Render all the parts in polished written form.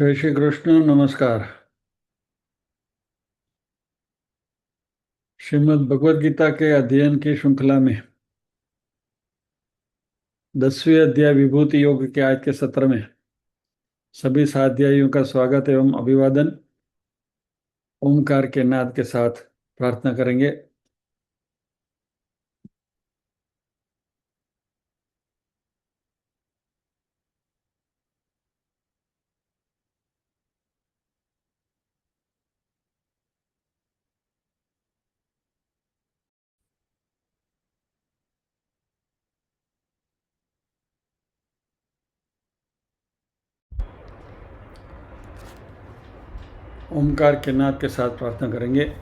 जय श्री कृष्ण। नमस्कार। श्रीमद् भगवद गीता के अध्ययन की श्रृंखला में 10वें अध्याय विभूति योग के आज के सत्र में सभी साध्यायियों का स्वागत एवं अभिवादन। ओमकार के नाद के साथ प्रार्थना करेंगे। ओमकार के नाद के साथ प्रार्थना करेंगे।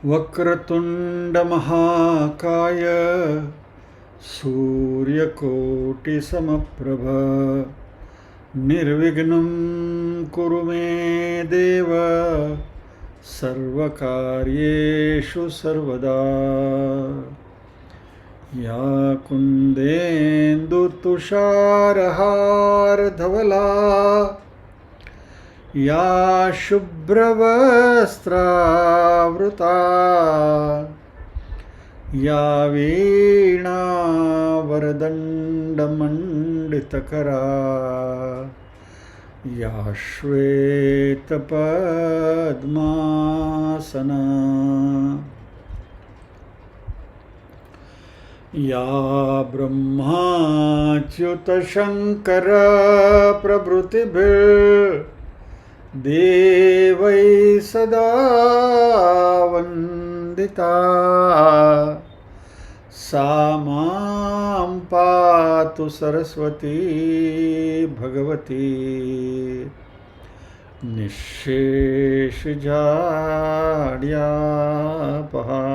वक्रतुंड महाकाय सूर्यकोटि समप्रभ निर्विघ्नं कुरु मे देव सर्वकार्येषु सर्वदा। या कुन्देन्दुतुषारहारधवला या शुभ्रवस्त्रावृता या वीणावरदण्डमण्डितकरा या श्वेतपद्मासना या ब्रह्माच्युतशङ्कर प्रभृतिभिः देवै सदा वन्दिता सा मां पातु सरस्वती भगवती निःशेषजाड्यापहा।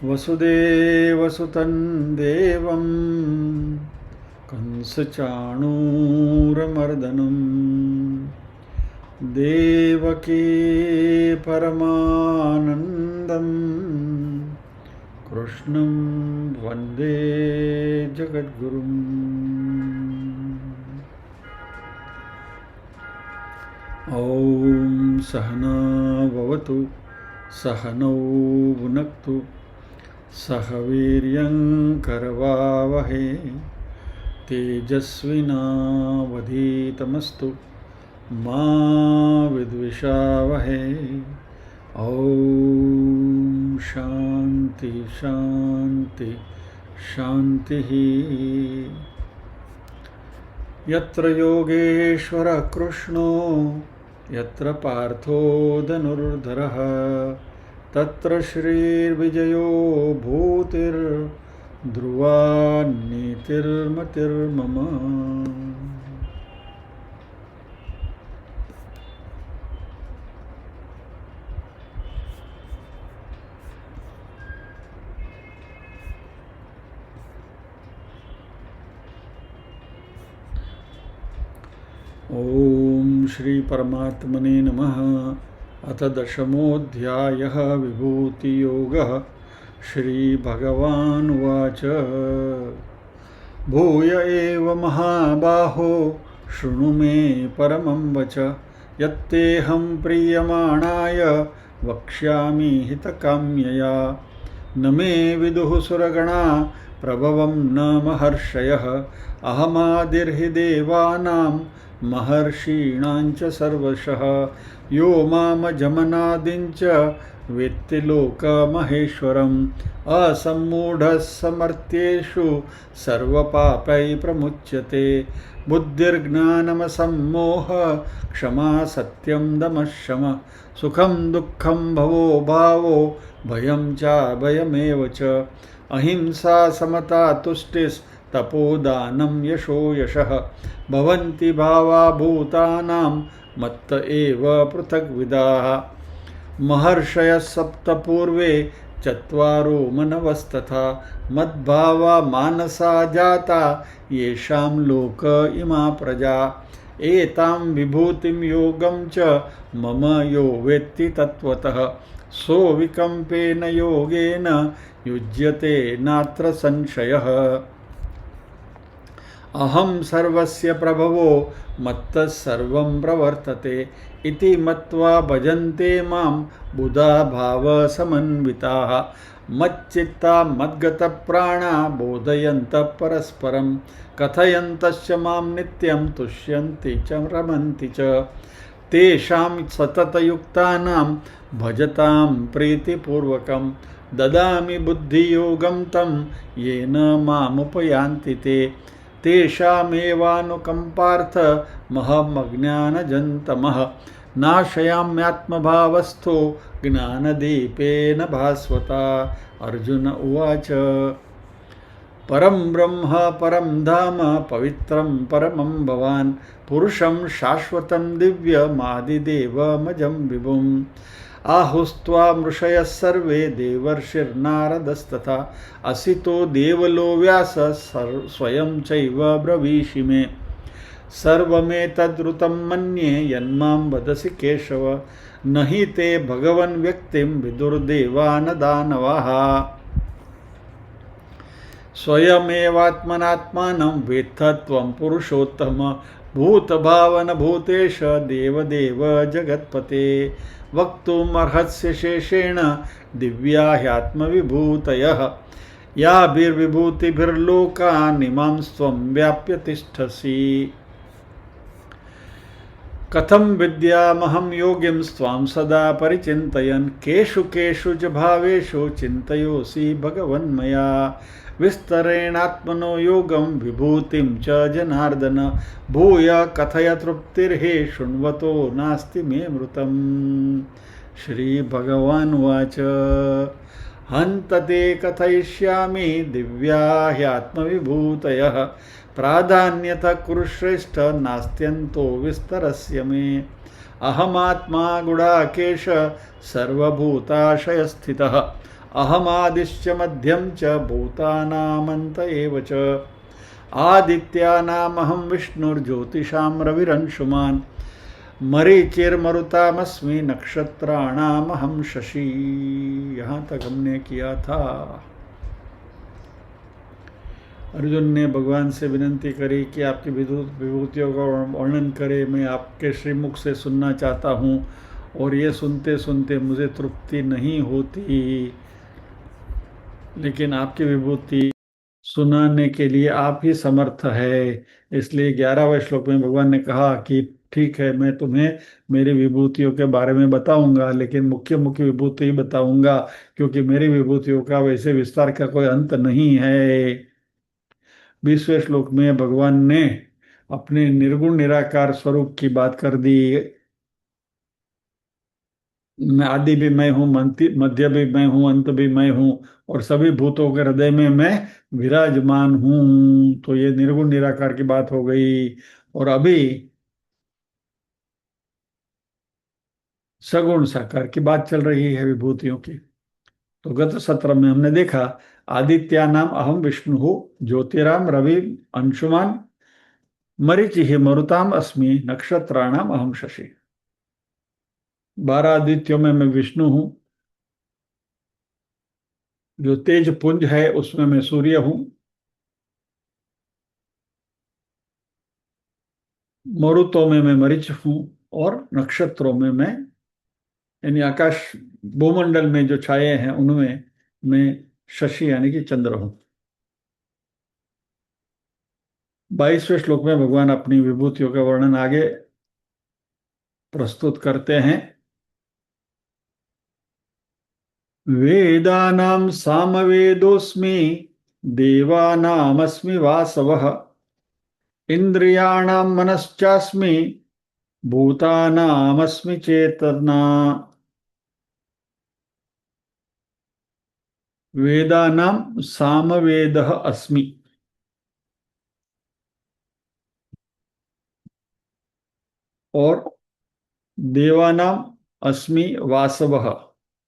वसुदेवसुतं देवं कंसचाणूरमर्दनं देवकी परमानन्दं कृष्णं वन्दे जगद्गुरुम्। ॐ सहना भवतु सहनौ भुनक्तु सह वीर्यं करवावहै तेजस्विनावधीतमस्तु मा विद्विषावहै। ॐ शान्ति शान्ति शान्तिः। यत्र योगेश्वरः कृष्णो यत्र पार्थो धनुर्धरः तत्र श्रीर्विजयो भूतिर्ध्रुवा नीतिर्मतिर्मम। ओम श्री परमात्मने नमः। अथ दशमोऽध्यायः विभूतियोगः। श्रीभगवानुवाच भूय एव महाबाहो शृणु मे परमं वच यत्तेऽहं प्रीयमाणाय वक्ष्यामि हितकाम्यया। न मे विदुः सुरगणा प्रभवं न महर्षयः अहमादिर्हि देवानां महर्षीणां च सर्वशः यो मामजमनादिं च वेत्ति लोकमहेश्वरम् असम्मूढः समर्थ्येषु सर्वपापैः प्रमुच्यते बुद्धिर्ज्ञानमसम्मोह क्षमा सत्यं दमः शमः सुखं दुःखं भवो भावो भयं चाभयमेव च अहिंसा समता तुष्टिस्तपोदानं यशो यशः भवन्ति भावा भूतानां मत्त एव पृथग्विदाः महर्षयः सप्त पूर्वे चत्वारो मनवस्तथा मद्भावा मानसा जाता येषां लोक इमा प्रजा एतां विभूतिं योगं च मम यो वेत्ति तत्त्वतः सो विकम्पेन योगेन युज्यते नात्र संशयः अहं सर्वस्य प्रभवो मत्तः सर्वं प्रवर्तते इति मत्वा भजन्ते मां बुधा भावसमन्विताः मच्चित्ता मद्गतप्राणा बोधयन्तः परस्परं कथयन्तश्च मां नित्यं तुष्यन्ति च रमन्ति च तेषां सततयुक्तानां भजतां प्रीतिपूर्वकं ददामि बुद्धियोगं तं येन मामुपयान्ति ते तेषामेवानुकम्पार्थ महमज्ञानजन्तमः नाशयाम्यात्मभावस्थो ज्ञानदीपेन भास्वता अर्जुन उवाच परं ब्रह्म परं धाम पवित्रं परमं भवान् पुरुषं शाश्वतं दिव्यमादिदेवमजं विभुम् आहुस्त्वा मृषयः सर्वे देवर्षिर्नारदस्तथा असितो देवलो व्यास स्वयं चैव ब्रवीषि मे सर्वमेतद्रुतं मन्ये यन्मां वदसि केशव न हि ते भगवन् व्यक्तिं विदुर्देवा न दानवाः स्वयमेवात्मनात्मानं वेत्थ त्वं पुरुषोत्तम भूतभावन भूतेश देवदेव जगत्पते वक्तुमर्हस्य शेषेण दिव्या ह्यात्मविभूतयः याभिर्विभूतिभिर्लोकान् इमां स्वं व्याप्य तिष्ठसि कथं विद्यामहं योगिं स्वां सदा परिचिन्तयन् केषु केषु च भावेषु चिन्तयोऽसि भगवन्मया विस्तरेणात्मनो योगं विभूतिं च जनार्दन भूय कथय तृप्तिर्हि शृण्वतो नास्ति मे मृतम् श्रीभगवानुवाच हन्त ते कथयिष्यामि दिव्या ह्यात्मविभूतयः प्राधान्यतः कुरु श्रेष्ठ नास्त्यन्तो विस्तरस्य मे अहमात्मा गुडाकेश सर्वभूताशयस्थितः अहमादिश्च मध्यं च भूतानामन्त एव च आदित्यानामहं विष्णुर्ज्योतिषां रविरंशुमान् मरीचिर्मरुतामस्मि नक्षत्राणामहं शशि। यहाँ तक हमने किया था। अर्जुन ने भगवान से विनती करी कि आपकी विभूतियों का वर्णन करे, मैं आपके श्रीमुख से सुनना चाहता हूँ और ये सुनते सुनते मुझे तृप्ति नहीं होती, लेकिन आपकी विभूति सुनाने के लिए आप ही समर्थ है। इसलिए 11वें श्लोक में भगवान ने कहा कि ठीक है, मैं तुम्हें मेरी विभूतियों के बारे में बताऊंगा, लेकिन मुख्य मुख्य विभूति ही बताऊंगा, क्योंकि मेरी विभूतियों का वैसे विस्तार का कोई अंत नहीं है। 20वें श्लोक में भगवान ने अपने निर्गुण निराकार स्वरूप की बात कर दी। मैं आदि भी मैं हूँ, मध्य भी मैं हूँ, अंत भी मैं हूँ, और सभी भूतों के हृदय में मैं विराजमान हूँ। तो ये निर्गुण निराकार की बात हो गई। और अभी सगुण साकार की बात चल रही है विभूतियों की। तो गत सत्र में हमने देखा आदित्या नाम अहम विष्णु हूँ, ज्योतिराम रवि अंशुमान, मरीचि मरुताम अस्मि, नक्षत्राणाम अहम शशि। 12 आदित्यों में मैं विष्णु हूँ, जो तेज पुंज है उसमें मैं सूर्य हूँ, मरुतों में मैं मरीच हूँ, और नक्षत्रों में मैं यानी आकाश भूमंडल में जो छाए हैं उनमें मैं शशि यानी कि चंद्र हूँ। 22वें श्लोक में भगवान अपनी विभूतियों का वर्णन आगे प्रस्तुत करते हैं। वेदानां सामवेदोऽस्मि, देवानामस्मि वासवः, इंद्रियाणां मनश्चास्मि, भूतानामस्मि चेतना। वेदानां सामवेदः अस्मि, और देवानां अस्मि वासवः।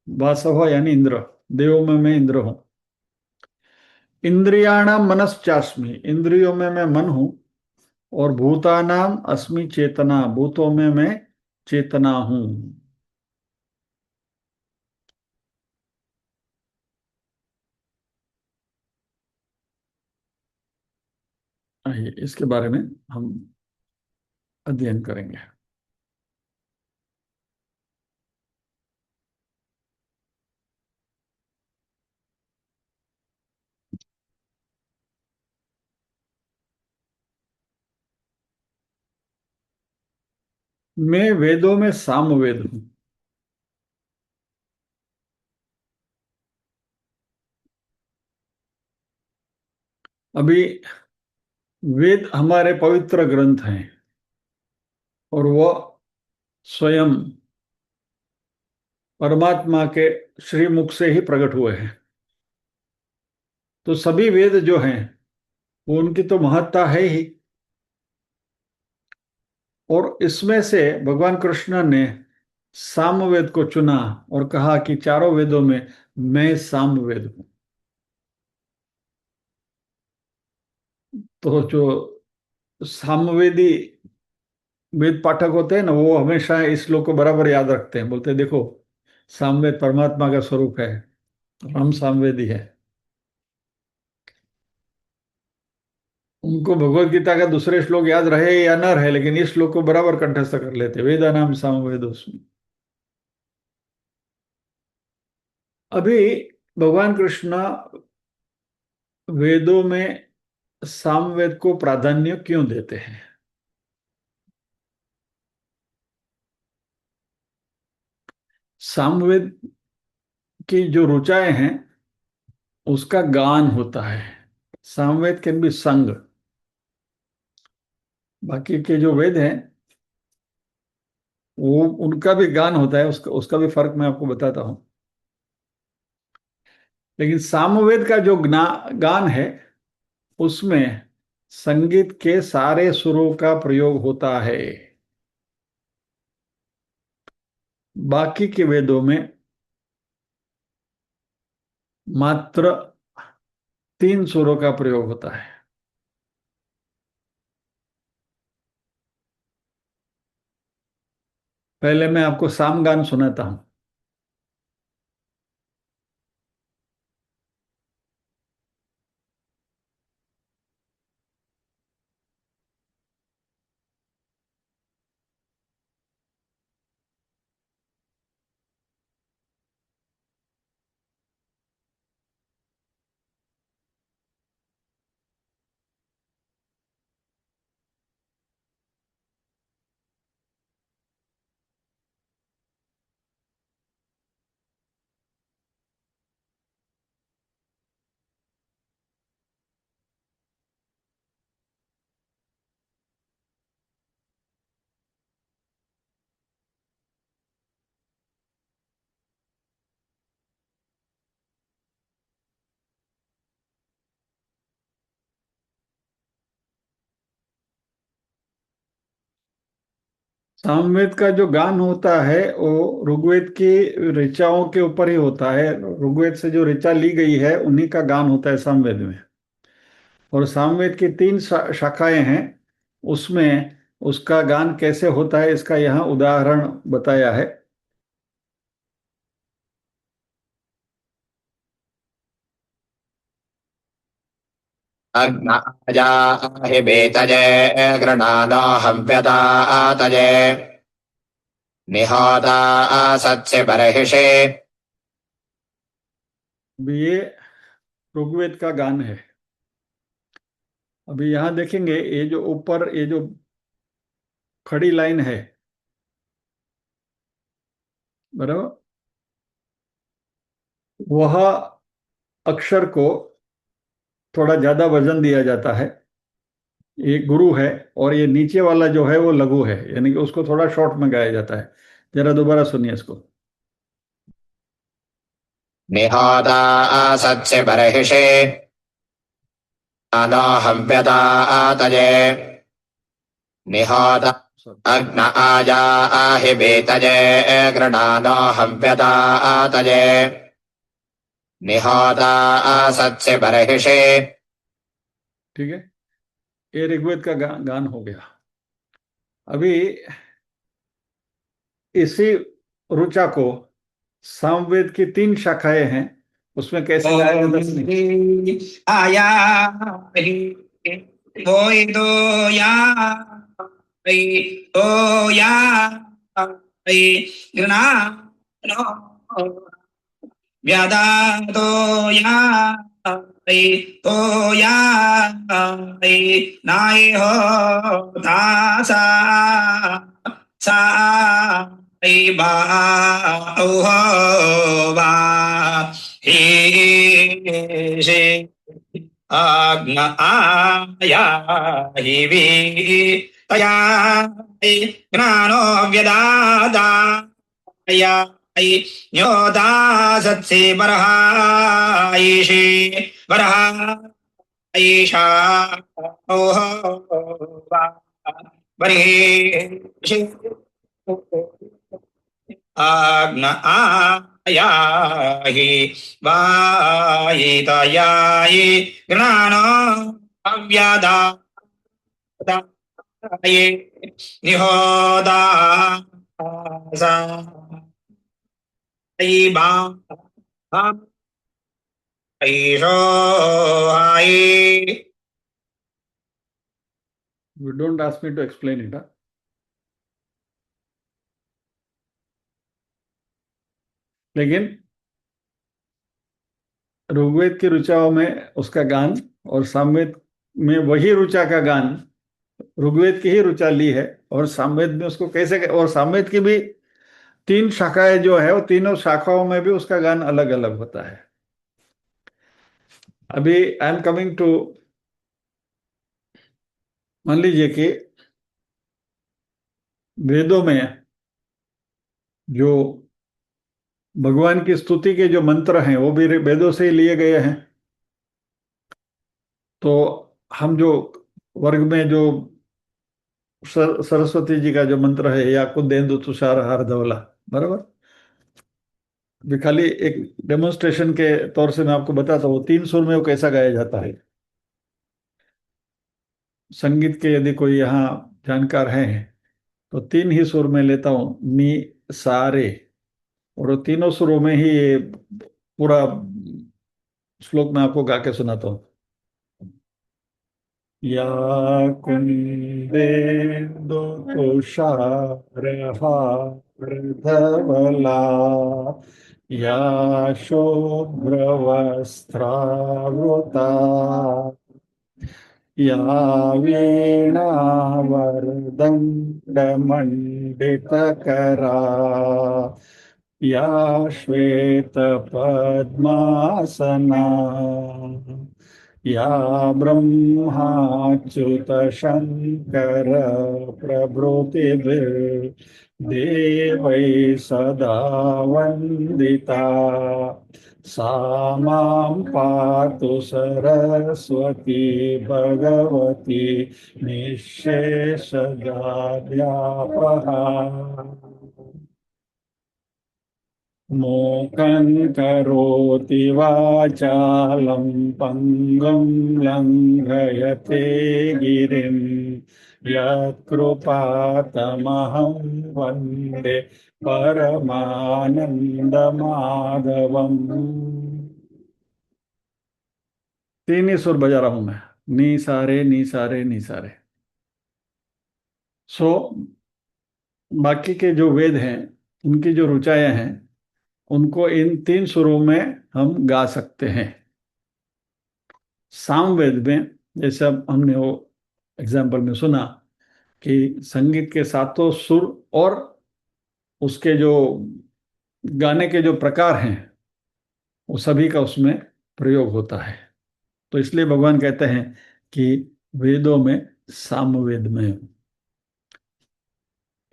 वासव यानी इंद्र, देवों में मैं इंद्र हूं। इंद्रियाणाम मनश्चास्मि, इंद्रियों में मैं मन हूं। और भूतानाम अस्मि चेतना, भूतों में मैं चेतना हूं। आइए इसके बारे में हम अध्ययन करेंगे। मैं वेदों में सामवेद हूं। अभी वेद हमारे पवित्र ग्रंथ हैं, और वह स्वयं परमात्मा के श्रीमुख से ही प्रकट हुए हैं। तो सभी वेद जो हैं वो उनकी तो महत्ता है ही। और इसमें से भगवान कृष्ण ने सामवेद को चुना और कहा कि चारों वेदों में मैं सामवेद हूं। तो जो सामवेदी वेद पाठक होते हैं ना, वो हमेशा इस श्लोक को बराबर याद रखते हैं। बोलते हैं देखो, सामवेद परमात्मा का स्वरूप है, हम सामवेदी है। उनको भगवत गीता का दूसरे श्लोक याद रहे या न रहे, लेकिन इस श्लोक को बराबर कंठस्थ कर लेते, वेदा नाम सामवेदोस्मि। अभी भगवान कृष्ण वेदों में सामवेद को प्राधान्य क्यों देते हैं? सामवेद की जो ऋचाएं हैं उसका गान होता है। सामवेद कैन बी संग। बाकी के जो वेद हैं वो उनका भी गान होता है, उसका उसका भी फर्क मैं आपको बताता हूं। लेकिन सामवेद का जो गान है उसमें संगीत के सारे सुरों का प्रयोग होता है। बाकी के वेदों में मात्र 3 सुरों का प्रयोग होता है। पहले मैं आपको सामगान सुनाता हूं। सामवेद का जो गान होता है वो ऋग्वेद की ऋचाओं के ऊपर ही होता है। ऋग्वेद से जो ऋचा ली गई है उन्हीं का गान होता है सामवेद में। और सामवेद की 3 शाखाएं हैं, उसमें उसका गान कैसे होता है इसका यहाँ उदाहरण बताया है। अग्नाजाहि बेतजे गृणादाहव्यतातजे निहोता सत्स्य बर्हिषे। ये ऋग्वेद का गान है। अभी यहाँ देखेंगे, ये जो ऊपर ये जो खड़ी लाइन है, बराबर, वह अक्षर को थोड़ा ज्यादा वजन दिया जाता है, ये गुरु है। और ये नीचे वाला जो है वो लघु है, यानी कि उसको थोड़ा शॉर्ट में गाया जाता है। जरा दोबारा सुनिए इसको। निहोता सत्स्य बर्हिषि अदाहव्यदातये निहोता अग्न आजाहि बेतये गृणादाहव्यदातये निहोता सत्स्य बर्हिषि। ठीक है, ये ऋग्वेद का गान हो गया। अभी इसी ऋचा को सामवेद की 3 शाखाएं हैं, उसमें कैसे गाया जाता है? आया बोई दो या तो या गृणा व्यादा तो या तो या नाय हो दासा सा बा ओह बा हे शे आज्ञा आया हि वी तया ज्ञानो व्यदादाया न्योदा सत्से बरहायिषे बरहायिषा ओह बर्हिषि आज्ञा आया हि वायितयायि ज्ञानो अव्यदाये निहोदा बा ईशो हाय। You don't ask me to explain it, huh? लेकिन ऋग्वेद की ऋचाओं में उसका गान, और सामवेद में वही ऋचा का गान, ऋग्वेद की ही ऋचा ली है, और सामवेद में उसको कैसे, और सामवेद की भी 3 शाखाएं जो है, वो तीनों शाखाओं में भी उसका गान अलग अलग होता है। अभी आई एम कमिंग टू, मान लीजिए कि वेदों में जो भगवान की स्तुति के जो मंत्र हैं वो भी वेदों से ही लिए गए हैं। तो हम जो वर्ग में जो सरस्वती जी का जो मंत्र है, या कुंदेंदु तुषार हार धवला, बराबर, अभी खाली एक डेमोन्स्ट्रेशन के तौर से मैं आपको बताता हूँ 3 सुर में वो कैसा गाया जाता है। संगीत के यदि कोई यहाँ जानकार है तो 3 ही सुर में लेता हूँ, नी सा रे, और वो तीनों सुरों में ही ये पूरा श्लोक मैं आपको गा के सुनाता हूँ। या कुंदेन्दु तुषारहारधवला या शुभ्रवस्त्रावृता या वीणावरदण्डमण्डितकरा या श्वेतपद्मासना या ब्रह्माच्युतशङ्कर प्रभृतिभिर्देवैः सदा वन्दिता सा मां पातु सरस्वती भगवती निःशेषजाड्यापहा। मूकं करोति वाचालं पङ्गुं लङ्घयते गिरिं यत्कृपातमहं वन्दे परमानंदमाधवम। 3 ही सुर बजा रहा हूं मैं, नी सारे नी सारे नी सारे। सो बाकी के जो वेद हैं, उनकी जो ऋचाएं हैं, उनको इन 3 सुरों में हम गा सकते हैं। सामवेद में जैसे अब हमने वो एग्जाम्पल में सुना कि संगीत के सातों सुर और उसके जो गाने के जो प्रकार हैं वो सभी का उसमें प्रयोग होता है। तो इसलिए भगवान कहते हैं कि वेदों में सामवेद में,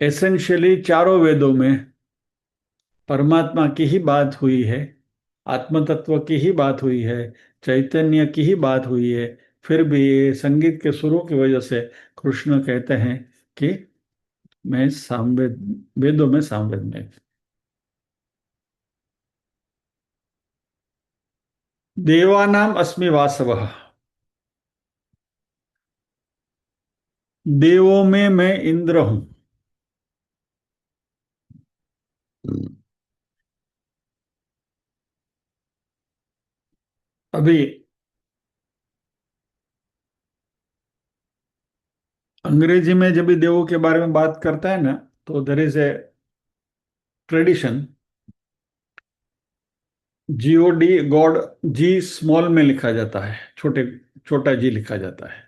एसेंशियली चारों वेदों में परमात्मा की ही बात हुई है, आत्म तत्व की ही बात हुई है, चैतन्य की ही बात हुई है। फिर भी ये संगीत के सुरों की वजह से कृष्ण कहते हैं कि मैं सामवेद, वेदों में सामवेद में। देवानाम अस्मि वासवः, देवों में मैं इंद्र हूं। अभी अंग्रेजी में जब भी देवों के बारे में बात करता है ना, तो there is a tradition, G O D god, G small में लिखा जाता है, छोटे छोटा जी लिखा जाता है।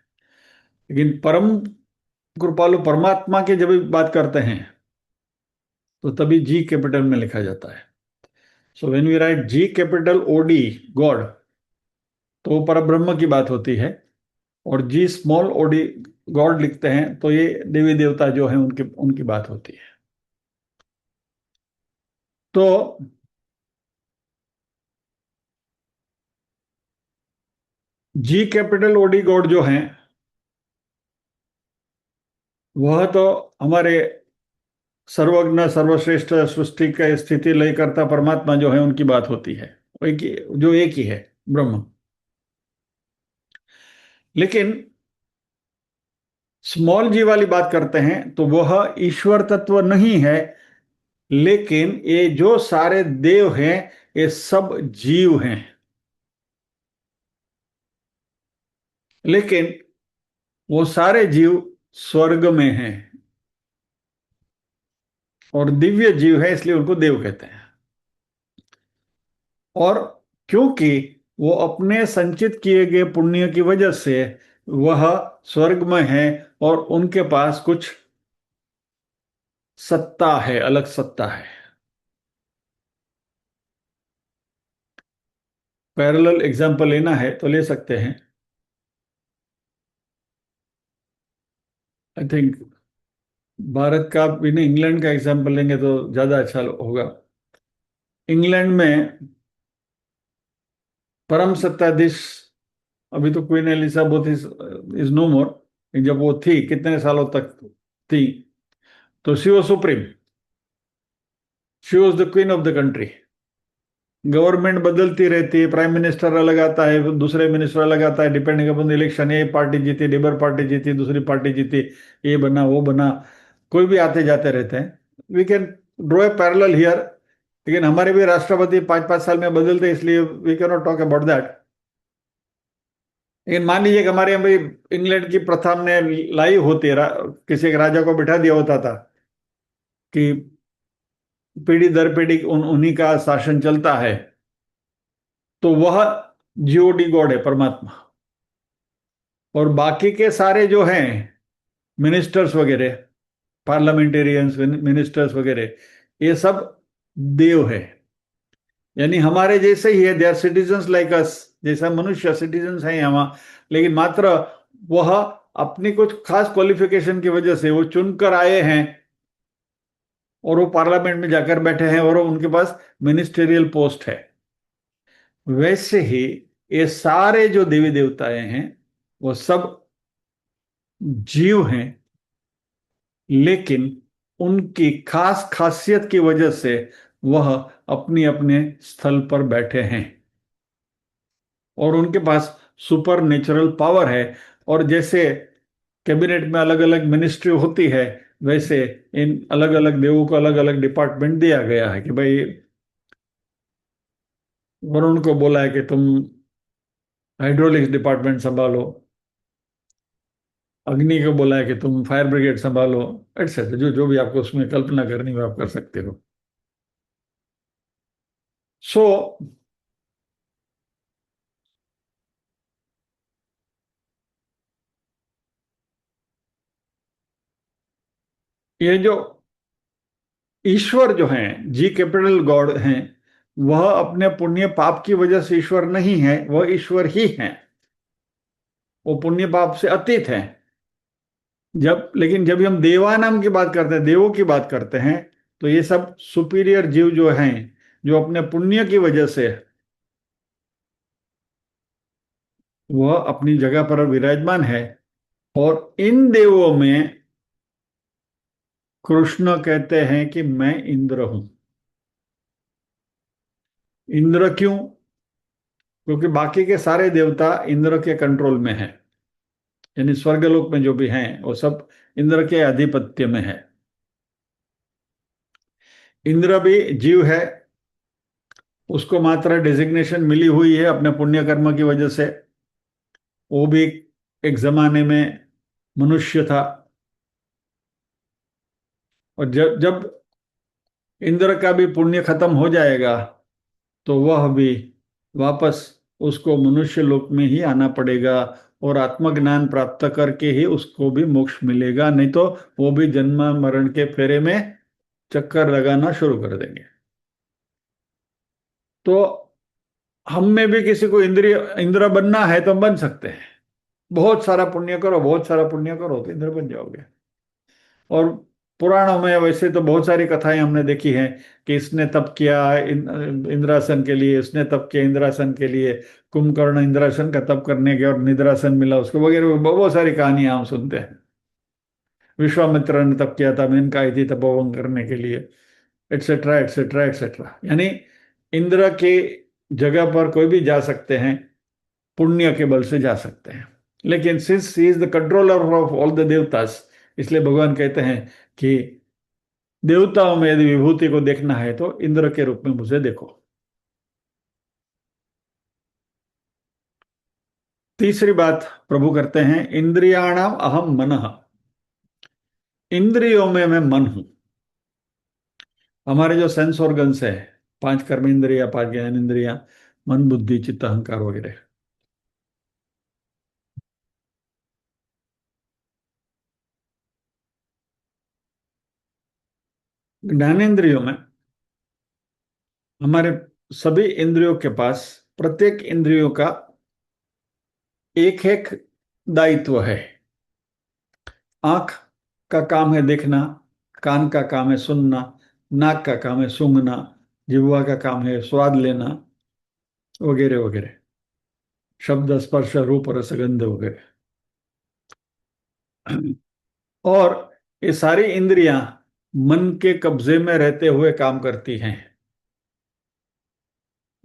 लेकिन परम कृपालु परमात्मा की जब भी बात करते हैं तो तभी जी कैपिटल में लिखा जाता है। So when we write G capital O D god, तो वो परब्रह्म की बात होती है। और जी स्मॉल ओडी गॉड लिखते हैं तो ये देवी देवता जो हैं उनकी उनकी बात होती है। तो जी कैपिटल ओडी गॉड जो हैं वह तो हमारे सर्वज्ञ सर्वश्रेष्ठ सृष्टि का स्थिति लय करता परमात्मा जो है उनकी बात होती है, एक ही, जो एक ही है, ब्रह्म। लेकिन स्मॉल जी वाली बात करते हैं तो वह ईश्वर तत्व नहीं है, लेकिन ये जो सारे देव हैं ये सब जीव हैं। लेकिन वो सारे जीव स्वर्ग में हैं और दिव्य जीव है, इसलिए उनको देव कहते हैं। और क्योंकि वो अपने संचित किए गए पुण्य की वजह से वह स्वर्ग में है और उनके पास कुछ सत्ता है, अलग सत्ता है। पैरेलल एग्जांपल लेना है तो ले सकते हैं। आई थिंक भारत का भी नहीं, इंग्लैंड का एग्जांपल लेंगे तो ज्यादा अच्छा होगा। इंग्लैंड में परम सत्ताधीश, अभी तो क्वीन एलिजाबेथ इज नो मोर, जब वो थी कितने सालों तक थी, तो she was supreme, she was the queen of the country. Government बदलती रहती है, प्राइम मिनिस्टर अलग आता है, दूसरे मिनिस्टर अलग आता है, डिपेंडिंग अपॉन इलेक्शन, ये पार्टी जीती, लेबर पार्टी जीती, दूसरी पार्टी जीती, ये बना वो बना, कोई भी आते जाते रहते हैं। We can draw a parallel here. लेकिन हमारे भी राष्ट्रपति 5-5 साल में बदलते, इसलिए we can not talk about that. लेकिन मान लीजिए कि हमारे यहाँ भाई इंग्लैंड की प्रथा ने लाई होती है, किसी एक राजा को बिठा दिया होता था कि पीढ़ी दर पीढ़ी उन्हीं का शासन चलता है, तो वह जीओडी गॉड है, परमात्मा। और बाकी के सारे जो हैं मिनिस्टर्स वगैरह, पार्लियामेंटेरियंस मिनिस्टर्स वगैरह, ये सब देव है। यानी हमारे जैसे ही है, they are citizens like us, जैसा मनुष्य सिटीजन्स हैं यहाँ। लेकिन मात्र वह अपनी कुछ खास क्वालिफिकेशन की वजह से वो चुनकर आए हैं और वो पार्लियामेंट में जाकर बैठे हैं और उनके पास मिनिस्टेरियल पोस्ट है। वैसे ही ये सारे जो देवी देवताएं हैं वो सब जीव हैं, लेकिन उनकी खास खासियत की वजह से वह अपने अपने स्थल पर बैठे हैं और उनके पास सुपर नेचुरल पावर है। और जैसे कैबिनेट में अलग अलग मिनिस्ट्री होती है, वैसे इन अलग अलग देवों को अलग अलग डिपार्टमेंट दिया गया है कि भाई वरुण को बोला है कि तुम हाइड्रोलिक्स डिपार्टमेंट संभालो, अग्नि को बोला है कि तुम फायर ब्रिगेड संभालो, एटसेट्रा, जो जो भी आपको उसमें कल्पना करनी हो आप कर सकते हो। सो ये जो ईश्वर जो हैं, जी कैपिटल गॉड हैं, वह अपने पुण्य पाप की वजह से ईश्वर नहीं है, वह ईश्वर ही हैं। वो पुण्य पाप से अतीत हैं। लेकिन जब हम देवानाम की बात करते हैं, देवों की बात करते हैं, तो ये सब सुपीरियर जीव जो हैं, जो अपने पुण्य की वजह से वह अपनी जगह पर विराजमान है। और इन देवों में कृष्ण कहते हैं कि मैं इंद्र हूं। इंद्र क्यों? क्योंकि बाकी के सारे देवता इंद्र के कंट्रोल में हैं। यानी स्वर्गलोक में जो भी हैं वो सब इंद्र के आधिपत्य में है। इंद्र भी जीव है, उसको मात्र डेजिग्नेशन मिली हुई है अपने पुण्य कर्म की वजह से। वो भी एक जमाने में मनुष्य था, और जब जब इंद्र का भी पुण्य खत्म हो जाएगा तो वह भी वापस उसको मनुष्य लोक में ही आना पड़ेगा, और आत्मज्ञान प्राप्त करके ही उसको भी मोक्ष मिलेगा। नहीं तो वो भी जन्म मरण के फेरे में चक्कर लगाना शुरू कर देंगे। तो हम में भी किसी को इंद्र बनना है तो बन सकते हैं। बहुत सारा पुण्य करो, बहुत सारा पुण्य करो तो इंद्र बन जाओगे। और पुराणों में वैसे तो बहुत सारी कथाएं हमने देखी हैं कि इसने तप किया इंद्रासन के लिए, इसने तप किया इंद्रासन के लिए, कुंभकर्ण इंद्रासन का तप करने के और निद्रासन मिला उसको, वगैरह बहुत सारी कहानियां हम सुनते हैं। विश्वामित्र ने तप किया था मेनका आई थी तपोवन करने के लिए, एटसेट्रा एटसेट्रा एटसेट्रा। यानी इंद्र के जगह पर कोई भी जा सकते हैं, पुण्य के बल से जा सकते हैं। लेकिन since he is the controller of all the devatas, इसलिए भगवान कहते हैं कि देवताओं में यदि विभूति को देखना है तो इंद्र के रूप में मुझे देखो। तीसरी बात प्रभु करते हैं, इंद्रियाणाम अहम मनः। इंद्रियों में मैं मन हूं। हमारे जो सेंस ऑर्गन्स है, पांच कर्म इंद्रिया, पांच ज्ञान इंद्रिया, मन बुद्धि चित्त अहंकार वगैरह, ज्ञानेंद्रियों में हमारे सभी इंद्रियों के पास, प्रत्येक इंद्रियों का एक एक दायित्व है। आंख का काम है देखना, कान का काम है सुनना, नाक का काम है सूंघना, जिह्वा का काम है स्वाद लेना, वगैरह वगैरह, शब्द स्पर्श रूप रस गंध वगैरह। और ये सारी इंद्रियां मन के कब्जे में रहते हुए काम करती हैं।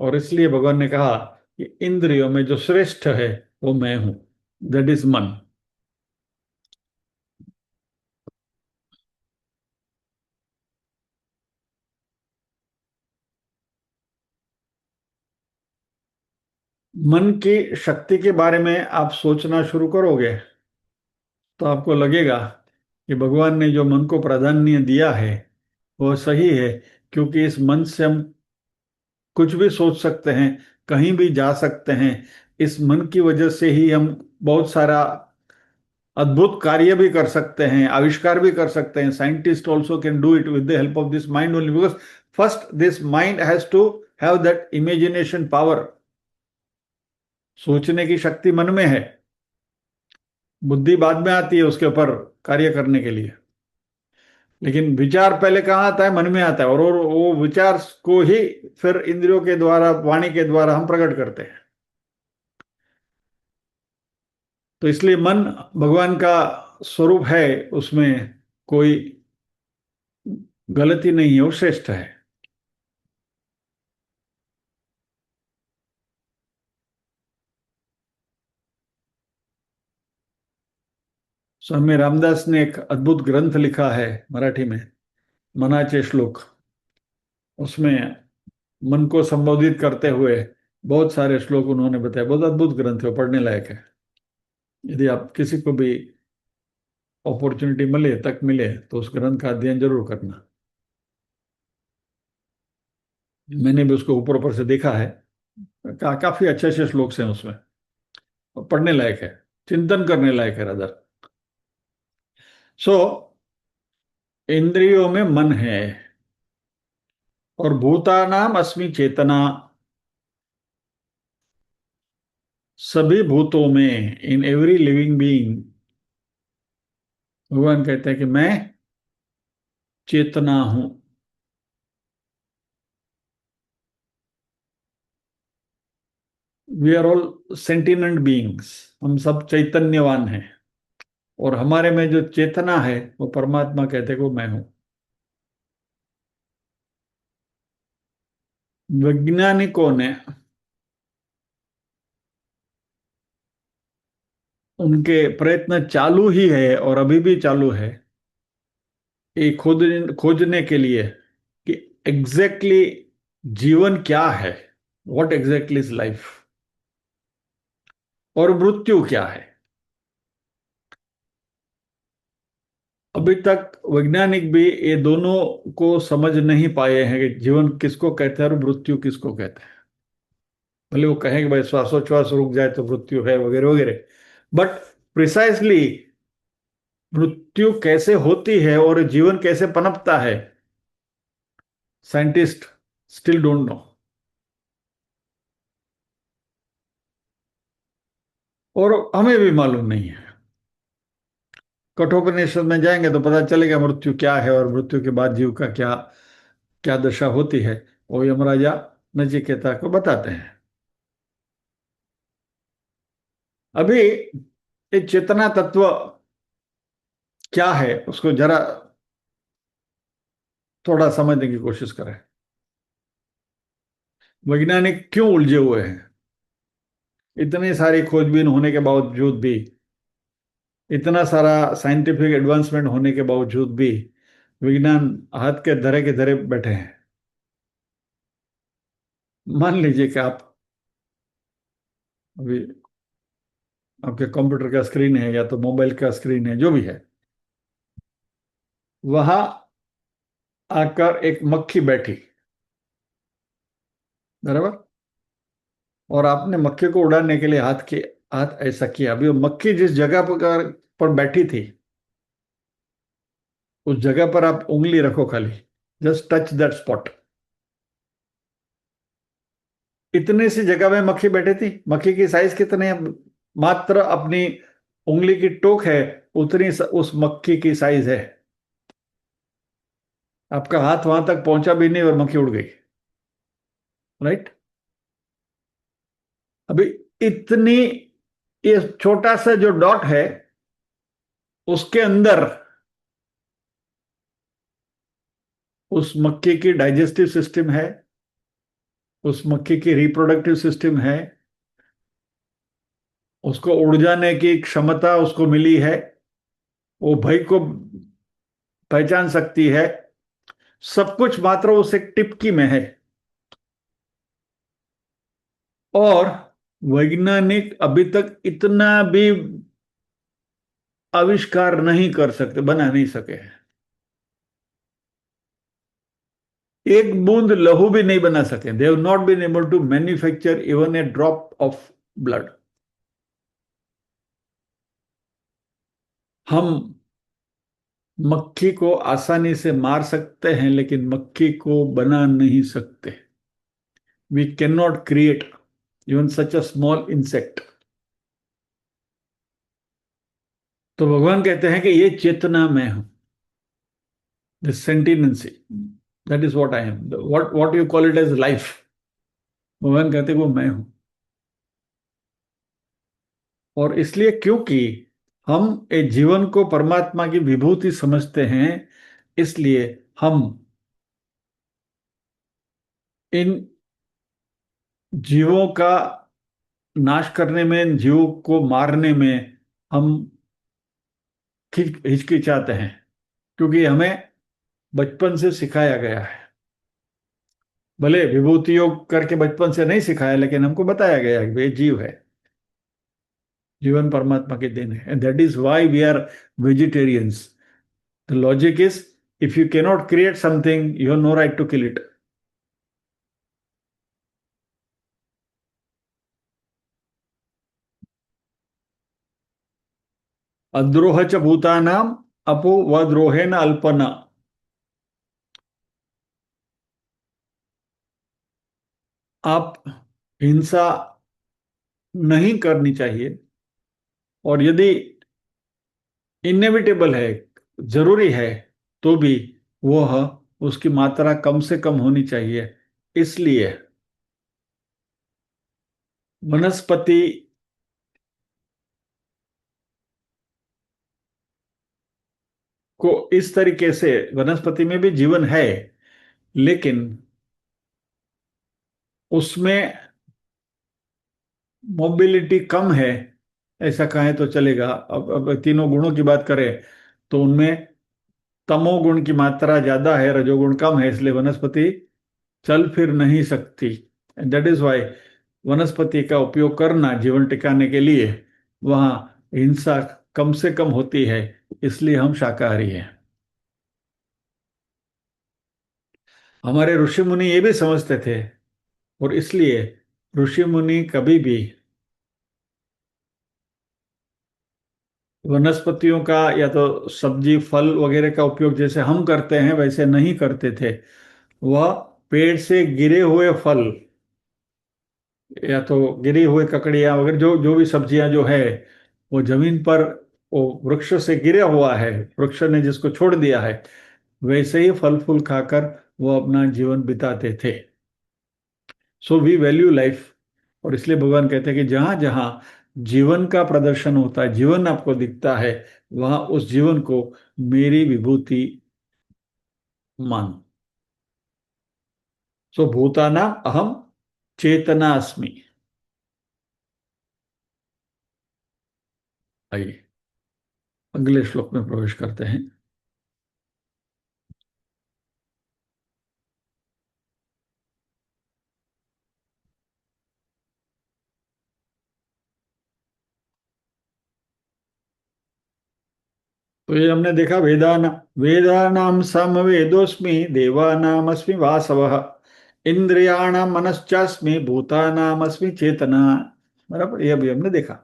और इसलिए भगवान ने कहा कि इंद्रियों में जो श्रेष्ठ है वो मैं हूं, दैट इज मन। मन की शक्ति के बारे में आप सोचना शुरू करोगे तो आपको लगेगा कि भगवान ने जो मन को प्राधान्य दिया है वो सही है। क्योंकि इस मन से हम कुछ भी सोच सकते हैं, कहीं भी जा सकते हैं। इस मन की वजह से ही हम बहुत सारा अद्भुत कार्य भी कर सकते हैं, आविष्कार भी कर सकते हैं। Scientist also can do it with the help of this mind only, because first this mind has to have that imagination power. सोचने की शक्ति मन में है, बुद्धि बाद में आती है उसके ऊपर कार्य करने के लिए। लेकिन विचार पहले कहाँ आता है? मन में आता है। और वो विचार को ही फिर इंद्रियों के द्वारा, वाणी के द्वारा हम प्रकट करते हैं। तो इसलिए मन भगवान का स्वरूप है, उसमें कोई गलती नहीं है, वो श्रेष्ठ है। स्वामी रामदास ने एक अद्भुत ग्रंथ लिखा है मराठी में, मनाचे श्लोक। उसमें मन को संबोधित करते हुए बहुत सारे श्लोक उन्होंने बताए। बहुत अद्भुत ग्रंथ है, पढ़ने लायक है। यदि आप किसी को भी अपॉर्चुनिटी मिले, तक मिले, तो उस ग्रंथ का अध्ययन जरूर करना। मैंने भी उसको ऊपर ऊपर से देखा है। काफी अच्छे अच्छे श्लोक हैं उसमें, और पढ़ने लायक है, चिंतन करने लायक है रादर। सो इंद्रियों में मन है। और भूतानाम अस्मि चेतना, सभी भूतों में, इन एवरी लिविंग बीइंग, भगवान कहते हैं कि मैं चेतना हूं। वी आर ऑल सेंटिनेंट बीइंग्स, हम सब चैतन्यवान हैं। और हमारे में जो चेतना है वो परमात्मा कहते हैं कि वो मैं हूं। वैज्ञानिकों ने, उनके प्रयत्न चालू ही है और अभी भी चालू है, ये खोजने के लिए कि एग्जैक्टली जीवन क्या है, व्हाट एग्जैक्टली इज लाइफ, और मृत्यु क्या है। अभी तक वैज्ञानिक भी ये दोनों को समझ नहीं पाए हैं कि जीवन किसको कहते हैं और मृत्यु किसको कहते हैं। भले वो कहें कि भाई श्वासोच्छ्वास रुक जाए तो मृत्यु है वगैरह वगैरह, बट प्रिसाइसली मृत्यु कैसे होती है और जीवन कैसे पनपता है, साइंटिस्ट स्टिल डोंट नो। और हमें भी मालूम नहीं है। कठोपनिषद में जाएंगे तो पता चलेगा मृत्यु क्या है और मृत्यु के बाद जीव का क्या क्या दशा होती है, वो यमराजा नचिकेता को बताते हैं। अभी ये चेतना तत्व क्या है उसको जरा थोड़ा समझने की कोशिश करें। वैज्ञानिक क्यों उलझे हुए हैं, इतनी सारी खोजबीन होने के बावजूद भी, इतना सारा साइंटिफिक एडवांसमेंट होने के बावजूद भी विज्ञान हाथ के धरे बैठे हैं। मान लीजिए कि आप अभी, आपके कंप्यूटर का स्क्रीन है या तो मोबाइल का स्क्रीन है, जो भी है, वहां आकर एक मक्खी बैठी, बराबर। और आपने मक्खी को उड़ाने के लिए हाथ ऐसा किया। अभी वो मक्खी जिस जगह पर बैठी थी, उस जगह पर आप उंगली रखो खाली, जस्ट टच दैट स्पॉट। इतनी सी जगह में मक्खी बैठी थी। मक्खी की साइज कितनी है, मात्र अपनी उंगली की टोक है उतनी उस मक्खी की साइज है। आपका हाथ वहां तक पहुंचा भी नहीं और मक्खी उड़ गई, राइट। अभी इतनी, ये छोटा सा जो डॉट है उसके अंदर उस मक्खी की डाइजेस्टिव सिस्टम है, उस मक्खी की रिप्रोडक्टिव सिस्टम है, उसको उड़ जाने की क्षमता उसको मिली है, वो भय को पहचान सकती है। सब कुछ मात्र उस एक टिपकी में है। और वैज्ञानिक अभी तक इतना भी आविष्कार नहीं कर सकते, बना नहीं सके। एक बूंद लहू भी नहीं बना सके। They have not been able to manufacture even a drop of blood. हम मक्खी को आसानी से मार सकते हैं लेकिन मक्खी को बना नहीं सकते। We can not create even such a small insect. तो भगवान कहते हैं कि ये चेतना मैं हूं, the sentiency, that is what I am, what you call it as life. भगवान कहते हैं वो मैं हूं। और इसलिए क्योंकि हम एक जीवन को परमात्मा की विभूति समझते हैं, इसलिए हम इन जीवों का नाश करने में, जीवों को मारने में हम हिचकिचाते हैं, क्योंकि हमें बचपन से सिखाया गया है। भले विभूति योग करके बचपन से नहीं सिखाया, लेकिन हमको बताया गया है कि ये जीव है, जीवन परमात्मा के देन है। And that is why we are vegetarians. The logic is, if you cannot create something you have no right to kill it. अद्रोह च भूतानाम अपो व द्रोहेन अल्पना। आप हिंसा नहीं करनी चाहिए, और यदि इनएविटेबल है, जरूरी है, तो भी वह उसकी मात्रा कम से कम होनी चाहिए। इसलिए वनस्पति को इस तरीके से, वनस्पति में भी जीवन है, लेकिन उसमें मोबिलिटी कम है, ऐसा कहें तो चलेगा। अब तीनों गुणों की बात करें तो उनमें तमोगुण की मात्रा ज्यादा है, रजोगुण कम है, इसलिए वनस्पति चल फिर नहीं सकती। दैट इज वाई वनस्पति का उपयोग करना जीवन टिकाने के लिए, वहाँ हिंसा कम से कम होती है, इसलिए हम शाकाहारी हैं। हमारे ऋषि मुनि ये भी समझते थे, और इसलिए ऋषि मुनि कभी भी वनस्पतियों का या तो सब्जी फल वगैरह का उपयोग जैसे हम करते हैं वैसे नहीं करते थे। वह पेड़ से गिरे हुए फल, या तो गिरी हुई ककड़ियाँ वगैरह, जो जो भी सब्जियां जो है, वो जमीन पर, वो वृक्ष से गिरा हुआ है, वृक्ष ने जिसको छोड़ दिया है, वैसे ही फल फूल खाकर वो अपना जीवन बिताते थे। So we value life. और इसलिए भगवान कहते हैं कि जहां जहां जीवन का प्रदर्शन होता है, जीवन आपको दिखता है, वहां उस जीवन को मेरी विभूति मानो। सो भूतानाम अहम चेतना अस्मि। आइए अगले श्लोक में प्रवेश करते हैं। तो ये हमने देखा, वेदानाम समवेदोस्मि, देवानामस्मि वासवः, इंद्रियाणाम मनश्चास्मि, भूतानामस्मि चेतना। बराबर, ये अभी हमने देखा।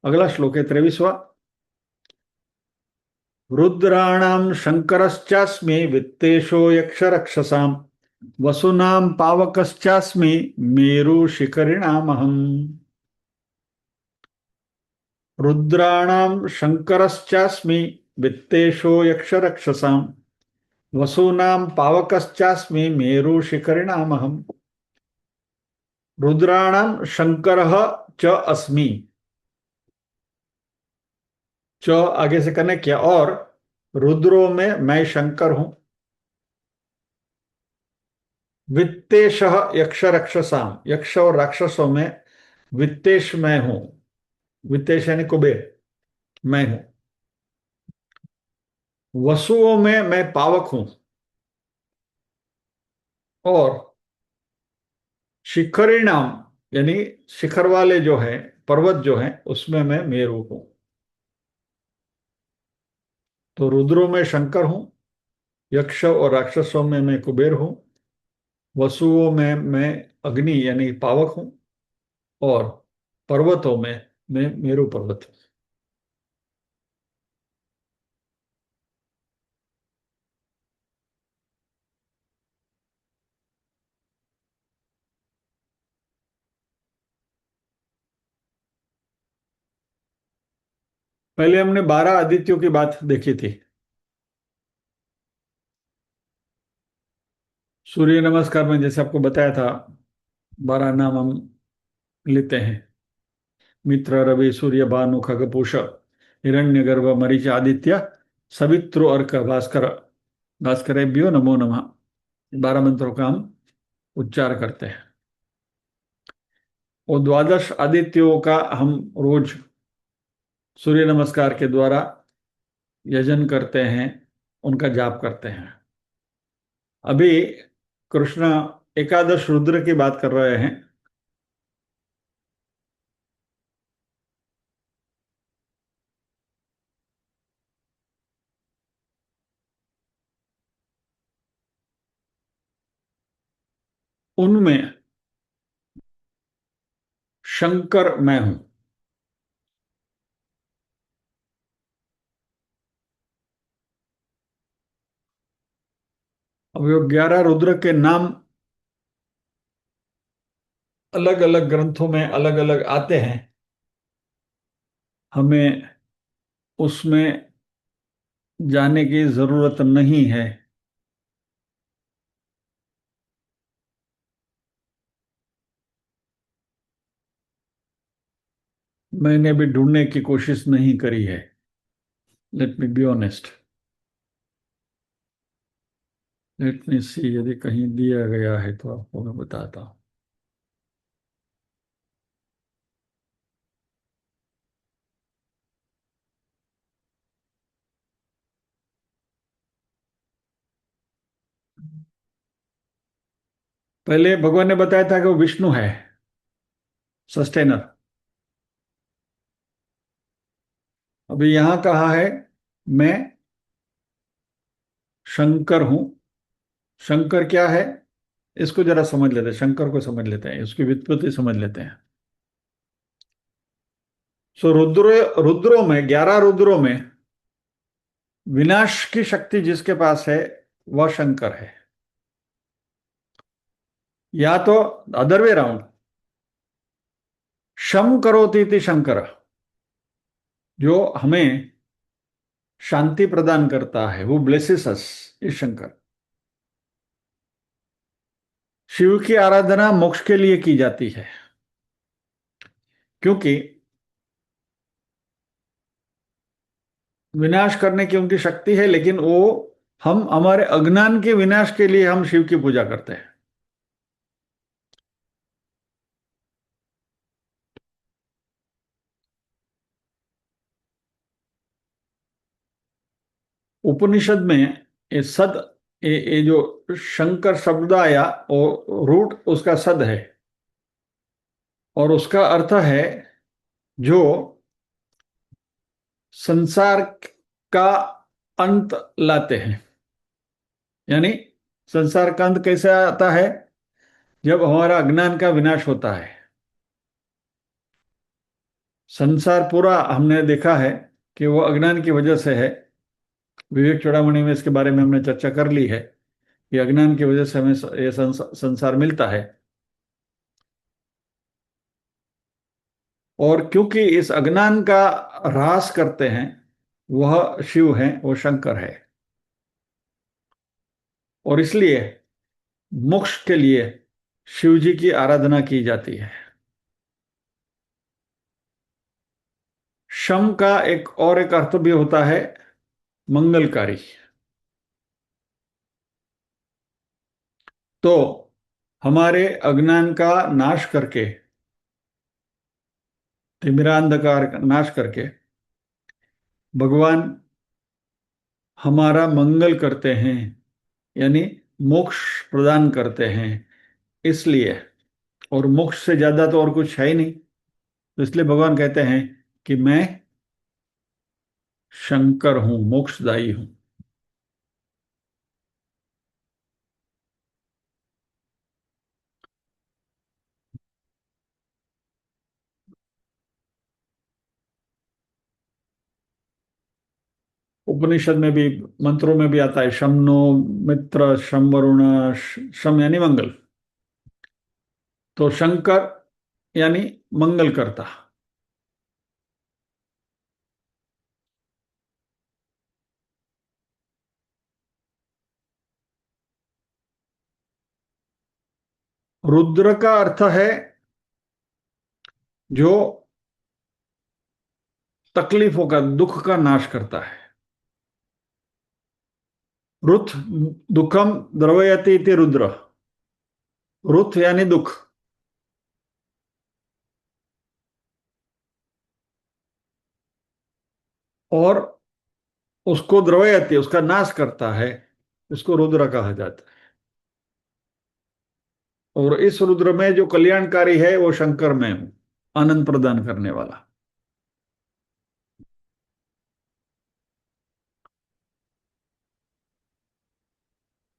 अगला श्लोक है 23वां। रुद्राणाम शंकरश्चास्मि, वित्तेशो यक्ष रक्षसाम, वसुनाम पावकश्चास्मि, मेरु शिखरिणामहम्। रुद्राणाम शंकरश्चास्मि, वित्तेशो यक्ष रक्षसाम, वसूनां पावकश्चास्मि, मेरु शिखरिणामहम्। रुद्राणां शंकरः च अस्मि। च आगे से कनेक्ट किया, और रुद्रों में मैं शंकर हूं। वित्तेश यक्ष रक्षसाम, यक्ष और राक्षसों में वित्तेश मैं हूं। वित्तेश यानी कुबेर, मैं हूं। वसुओं में मैं पावक हूं, और शिखरिणाम यानी शिखर वाले जो हैं, पर्वत जो हैं, उसमें मैं मेरु हूं। तो रुद्रों में शंकर हूं, यक्ष और राक्षसों में मैं कुबेर हूं, वसुओं में मैं अग्नि यानी पावक हूं, और पर्वतों में मैं मेरु पर्वत हूं। पहले हमने 12 आदित्यों की बात देखी थी। सूर्य नमस्कार में जैसे आपको बताया था, 12 नाम हम लेते हैं। मित्र, रवि, सूर्य, भानु, खगपूष, हिरण्यगर्भ, मरीच, आदित्य, सवित्रु, अर्क, भास्कर, भास्करेभ्यो नमो नमः। 12 मंत्रों का हम उच्चार करते हैं। और द्वादश आदित्यों का हम रोज सूर्य नमस्कार के द्वारा यजन करते हैं, उनका जाप करते हैं। अभी कृष्ण एकादश रुद्र की बात कर रहे हैं। उनमें शंकर मैं हूं। अब ये 11 रुद्र के नाम अलग अलग ग्रंथों में अलग अलग आते हैं, हमें उसमें जाने की जरूरत नहीं है। मैंने भी ढूंढने की कोशिश नहीं करी है, let me be honest. Let me see, यदि कहीं दिया गया है तो आपको मैं बताता हूँ। पहले भगवान ने बताया था कि वो विष्णु है, सस्टेनर। अभी यहां कहा है मैं शंकर हूं। शंकर क्या है, इसको जरा समझ लेते हैं, शंकर को समझ लेते हैं, उसकी व्युत्पत्ति समझ लेते हैं। सो रुद्रों में, 11 रुद्रों में विनाश की शक्ति जिसके पास है वह शंकर है। या तो अदर वे राउंड, शम करोति इति शंकर, जो हमें शांति प्रदान करता है, वो ब्लेसेस अस, इस शंकर। शिव की आराधना मोक्ष के लिए की जाती है, क्योंकि विनाश करने की उनकी शक्ति है, लेकिन वो हम हमारे अज्ञान के विनाश के लिए हम शिव की पूजा करते हैं। उपनिषद में ये सद, ये जो शंकर शब्द आया, वो रूट उसका सद है, और उसका अर्थ है जो संसार का अंत लाते हैं। यानी संसार का अंत कैसे आता है, जब हमारा अज्ञान का विनाश होता है। संसार पूरा हमने देखा है कि वो अज्ञान की वजह से है। विवेक चूड़ामणि में इसके बारे में हमने चर्चा कर ली है कि अज्ञान की वजह से हमें ये संसार मिलता है। और क्योंकि इस अज्ञान का ह्रास करते हैं वह शिव है, वो शंकर है, और इसलिए मोक्ष के लिए शिव जी की आराधना की जाती है। शम का एक अर्थ भी होता है मंगलकारी। तो हमारे अज्ञान का नाश करके, तिमिरांधकार का नाश करके भगवान हमारा मंगल करते हैं, यानी मोक्ष प्रदान करते हैं। इसलिए, और मोक्ष से ज्यादा तो और कुछ है ही नहीं, तो इसलिए भगवान कहते हैं कि मैं शंकर हूं, मोक्षदायी हूं। उपनिषद में भी, मंत्रों में भी आता है, शम नो मित्र शम वरुण। शम यानी मंगल, तो शंकर यानी मंगल करता। रुद्र का अर्थ है जो तकलीफों का, दुख का नाश करता है। रुथ दुखम द्रवयति इति रुद्र। रुथ यानी दुख, और उसको द्रवयति, उसका नाश करता है, इसको रुद्र कहा जाता है। और इस रुद्र में जो कल्याणकारी है वो शंकर में हूं, आनंद प्रदान करने वाला।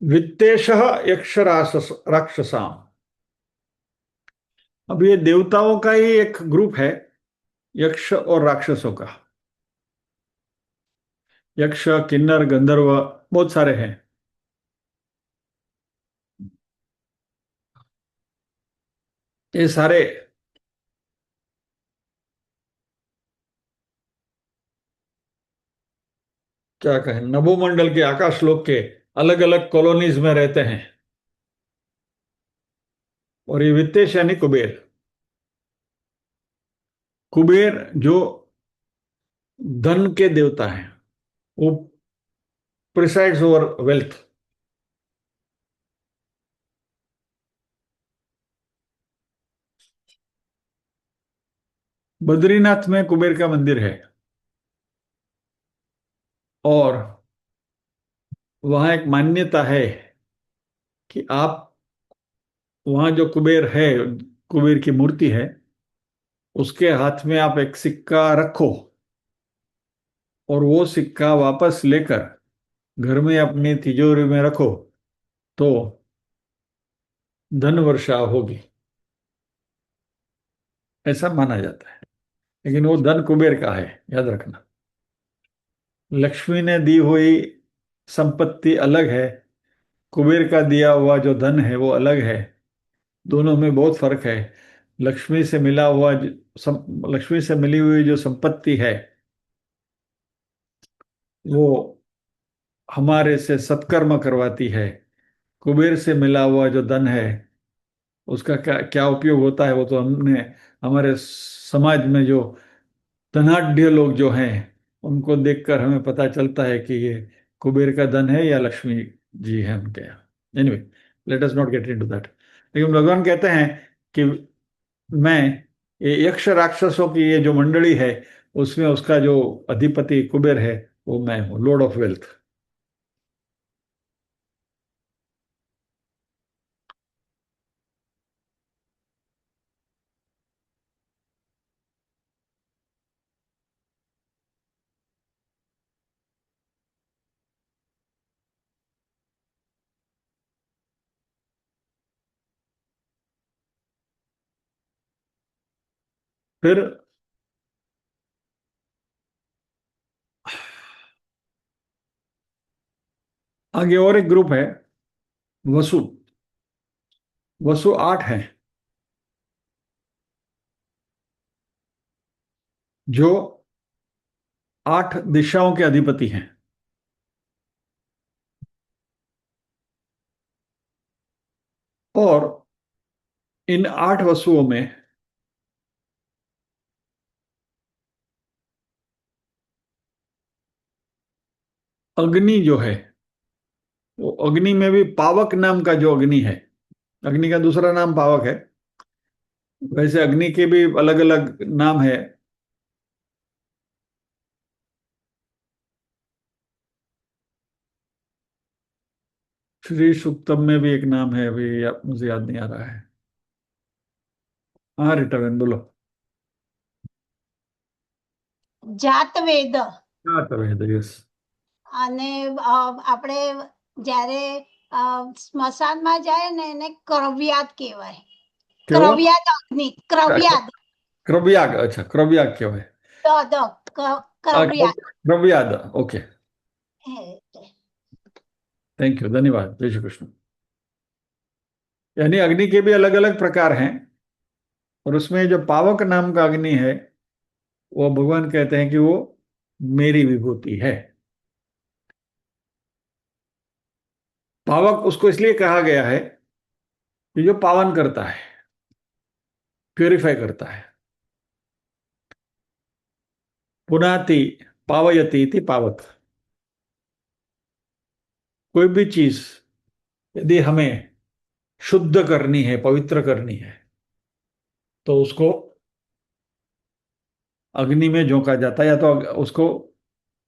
वित्तेश यक्ष राक्षसाम। अब ये देवताओं का ही एक ग्रुप है, यक्ष और राक्षसों का। यक्ष, किन्नर, गंधर्व बहुत सारे हैं। ये सारे क्या कहें, नभोमंडल के आकाशलोक के अलग अलग कॉलोनीज में रहते हैं। और ये वित्तेश यानी कुबेर। कुबेर जो धन के देवता हैं, वो प्रिसाइड्स ओवर वेल्थ। बद्रीनाथ में कुबेर का मंदिर है, और वहां एक मान्यता है कि आप वहां जो कुबेर है, कुबेर की मूर्ति है, उसके हाथ में आप एक सिक्का रखो और वो सिक्का वापस लेकर घर में अपनी तिजोरी में रखो तो धन वर्षा होगी, ऐसा माना जाता है। लेकिन वो धन कुबेर का है, याद रखना। लक्ष्मी ने दी हुई संपत्ति अलग है, कुबेर का दिया हुआ जो धन है वो अलग है। दोनों में बहुत फर्क है। लक्ष्मी से मिला हुआ लक्ष्मी से मिली हुई जो संपत्ति है, वो हमारे से सत्कर्म करवाती है। कुबेर से मिला हुआ जो धन है, उसका क्या क्या उपयोग होता है, वो तो हमने हमारे समाज में जो धनाढ्य लोग जो हैं, उनको देखकर हमें पता चलता है कि ये कुबेर का धन है या लक्ष्मी जी है उनके यहाँ। Anyway, let us not get into that. लेकिन भगवान कहते हैं कि मैं ये यक्ष राक्षसों की ये जो मंडली है, उसमें उसका जो अधिपति कुबेर है, वो मैं हूँ, लॉर्ड ऑफ वेल्थ। फिर आगे और एक ग्रुप है, वसु। वसु 8 हैं, जो 8 दिशाओं के अधिपति हैं। और इन 8 वसुओं में अग्नि जो है, वो अग्नि में भी पावक नाम का जो अग्नि है, अग्नि का दूसरा नाम पावक है। वैसे अग्नि के भी अलग अलग नाम है। श्री सूक्तम में भी एक नाम है, अभी मुझे याद नहीं आ रहा है। हाँ रीटा बहन बोलो। જાતવેદ क्या तब है, यस। અને આપણે જ્યારે સ્મશાનમાં જાય ને એને ક્રવ્યાદ કહેવાય. કેવો? ક્રવ્યાદ અગ્નિ, ક્રવ્યાદ ક્રવ્યાગ, अच्छा ક્રવ્યાગ કહેવાય। દ ક્રવ્યાદ. ક્રવ્યાદ, ओके। એ- थैंक यू, धन्यवाद, जय श्री कृष्ण। यानी अग्नि के भी अलग अलग प्रकार हैं, और उसमें जो पावक नाम का अग्नि है, वो भगवान कहते हैं कि वो मेरी विभूति है। पावक उसको इसलिए कहा गया है कि जो पावन करता है, प्यूरिफाई करता है। पुनाति पावयति इति पावक। कोई भी चीज यदि हमें शुद्ध करनी है, पवित्र करनी है, तो उसको अग्नि में झोंका जाता है, या तो उसको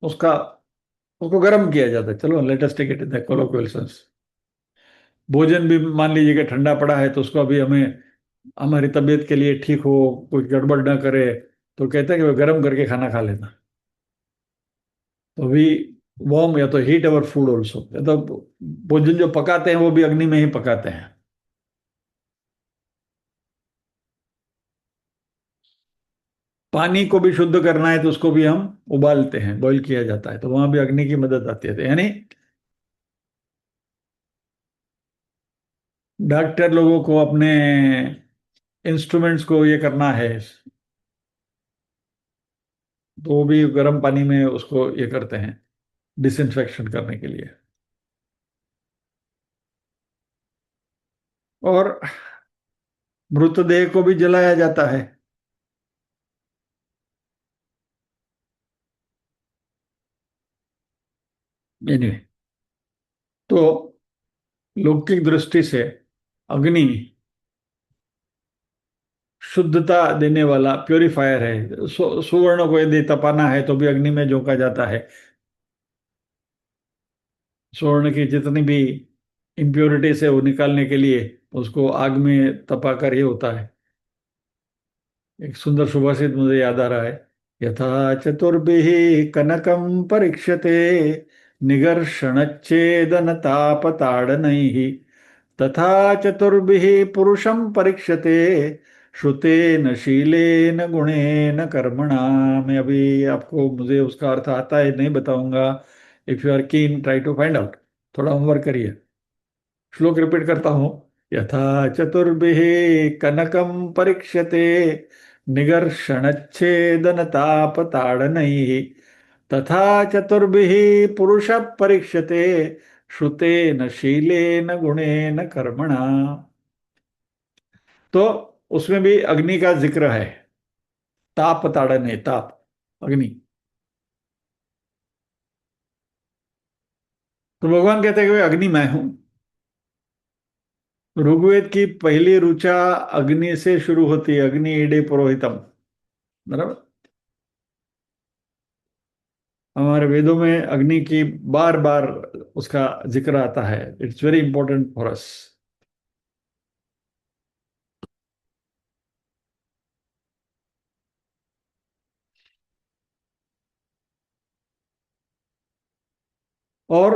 उसका उसको गर्म किया जाता है। चलो let us take it in the colloquial sense. भोजन भी मान लीजिए कि ठंडा पड़ा है, तो उसको अभी हमें हमारी तबीयत के लिए ठीक हो, कोई गड़बड़ ना करे, तो कहते हैं कि वो गर्म करके खाना खा लेना। तो वी वार्म, या तो हीट अवर फूड ऑल्सो, या तो भोजन जो पकाते हैं वो भी अग्नि में ही पकाते हैं। पानी को भी शुद्ध करना है तो उसको भी हम उबालते हैं, बॉईल किया जाता है, तो वहां भी अग्नि की मदद आती है। तो यानी डॉक्टर लोगों को अपने इंस्ट्रूमेंट्स को ये करना है, तो वो भी गर्म पानी में उसको ये करते हैं डिसइंफेक्शन करने के लिए। और मृतदेह को भी जलाया जाता है। एनीवे, तो लौकिक दृष्टि से अग्नि शुद्धता देने वाला प्योरीफायर है। सुवर्ण को यदि तपाना है तो भी अग्नि में झोंका जाता है। स्वर्ण की जितनी भी इम्प्योरिटीज है वो निकालने के लिए उसको आग में तपा कर ही होता है। एक सुंदर सुभाषित मुझे याद आ रहा है, यथा चतुर्भिः कनकं परीक्ष्यते निगर्षणच्छेदन तापताडनैः तथा चतुर्भिः पुरुषं परीक्ष्यते श्रुतेन शीलेन गुणेन कर्मणा। मैं अभी आपको, मुझे उसका अर्थ आता है नहीं बताऊंगा। If you are keen, try to find out, थोड़ा होमवर्क करिए। श्लोक रिपीट करता हूं। यथा चतुर्भिः कनकं परीक्ष्यते निगर्षणच्छेदन तापताडनैः तथा चतुर्भिः पुरुषः परीक्ष्यते श्रुतेन शीलेन गुणेन कर्मणा। तो उसमें भी अग्नि का जिक्र है। ताप ताड़न है, ताप, अग्नि। तो भगवान कहते हैं कि अग्नि मैं हूं। ऋग्वेद की पहली ऋचा अग्नि से शुरू होती है, अग्नि ईडे पुरोहितम, बराबर। हमारे वेदों में अग्नि की बार बार उसका जिक्र आता है। It's very important for us. और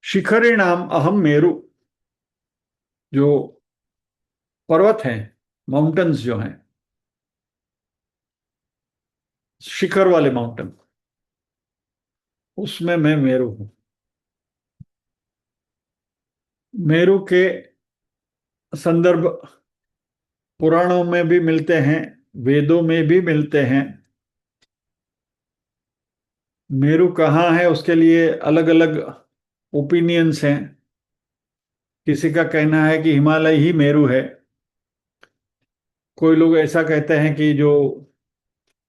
शिखरी नाम अहम मेरु, जो पर्वत हैं, माउंटेन्स जो हैं, शिखर वाले माउंटेन, उसमें मैं मेरु हूं। मेरु के संदर्भ पुराणों में भी मिलते हैं, वेदों में भी मिलते हैं। मेरु कहाँ है उसके लिए अलग अलग ओपिनियंस हैं। किसी का कहना है कि हिमालय ही मेरु है। कोई लोग ऐसा कहते हैं कि जो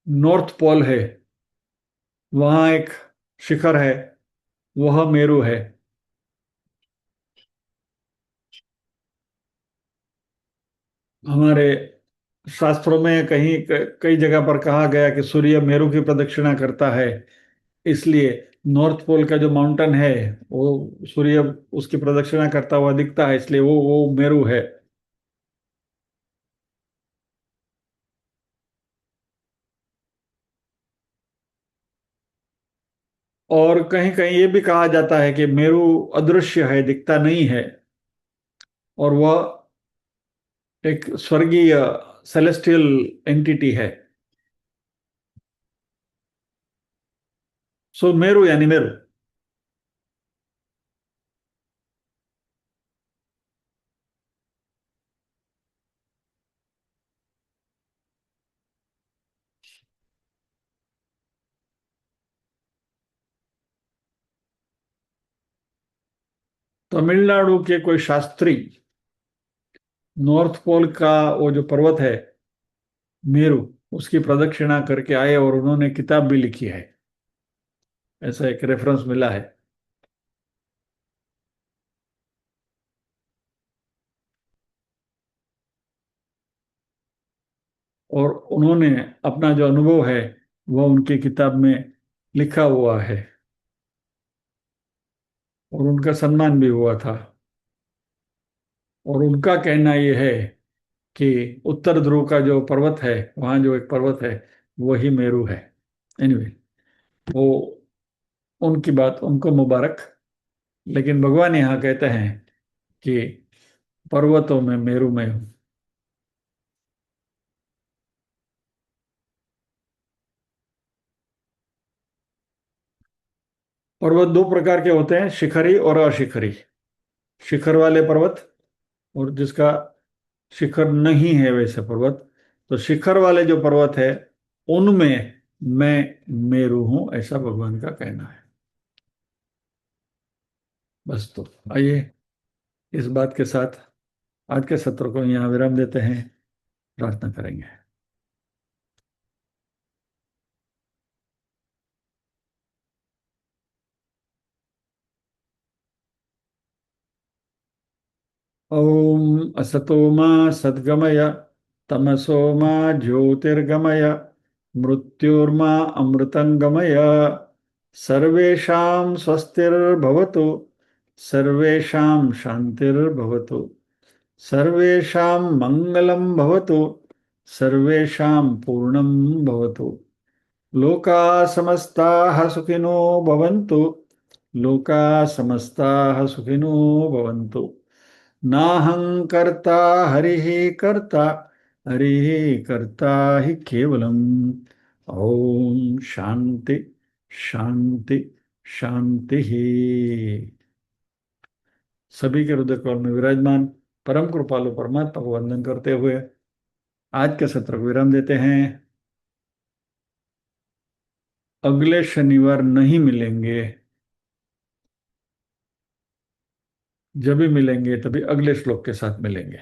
नॉर्थ पोल है वहां एक शिखर है, वह मेरु है। हमारे शास्त्रों में कहीं कई जगह पर कहा गया कि सूर्य मेरु की प्रदक्षिणा करता है, इसलिए नॉर्थ पोल का जो माउंटेन है वो सूर्य उसकी प्रदक्षिणा करता हुआ दिखता है, इसलिए वो मेरु है। और कहीं कहीं ये भी कहा जाता है कि मेरु अदृश्य है, दिखता नहीं है, और वह एक स्वर्गीय सेलेस्टियल एंटिटी है। सो मेरु यानी मेरु। तमिलनाडु के कोई शास्त्री नॉर्थ पोल का वो जो पर्वत है मेरु, उसकी प्रदक्षिणा करके आए और उन्होंने किताब भी लिखी है। ऐसा एक रेफरेंस मिला है। और उन्होंने अपना जो अनुभव है वह उनकी किताब में लिखा हुआ है, और उनका सम्मान भी हुआ था। और उनका कहना यह है कि उत्तर ध्रुव का जो पर्वत है, वहां जो एक पर्वत है वही मेरु है। एनीवे, वो उनकी बात, उनको मुबारक। लेकिन भगवान यहाँ कहते हैं कि पर्वतों में मेरु में हूं। पर्वत दो प्रकार के होते हैं, शिखरी और अशिखरी। शिखर वाले पर्वत, और जिसका शिखर नहीं है वैसे पर्वत। तो शिखर वाले जो पर्वत है उनमें मैं मेरू हूं, ऐसा भगवान का कहना है। बस, तो आइए इस बात के साथ आज के सत्र को यहाँ विराम देते हैं। प्रार्थना करेंगे। ओम असतो मा सद्गमय, तमसो मा ज्योतिर्गमय, मृत्युर्मा अमृतंगमय। सर्वेषां स्वस्तिर्भवतु, सर्वेषां शांतिर्भवतु, सर्वेषां मंगलं भवतु, सर्वेषां पूर्णं भवतु। लोका समस्ताः सुखिनो भवन्तु, लोका समस्ताः सुखिनो भवन्तु। नाहं कर्ता हरिः कर्ता, हरिः कर्ता ही केवलम। ओम शांति शांति शांति ही। सभी के हृदय कमल में विराजमान परम कृपालु परमात्मा को वंदन करते हुए आज के सत्र को विराम देते हैं। अगले शनिवार नहीं मिलेंगे, जब भी मिलेंगे तभी अगले श्लोक के साथ मिलेंगे।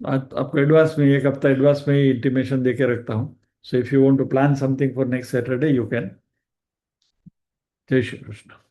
आज आपको एडवांस में, एक हफ्ता एडवांस में ही इंटीमेशन देके रखता हूँ। So if you want to plan something for next Saturday you can. जय श्री कृष्ण।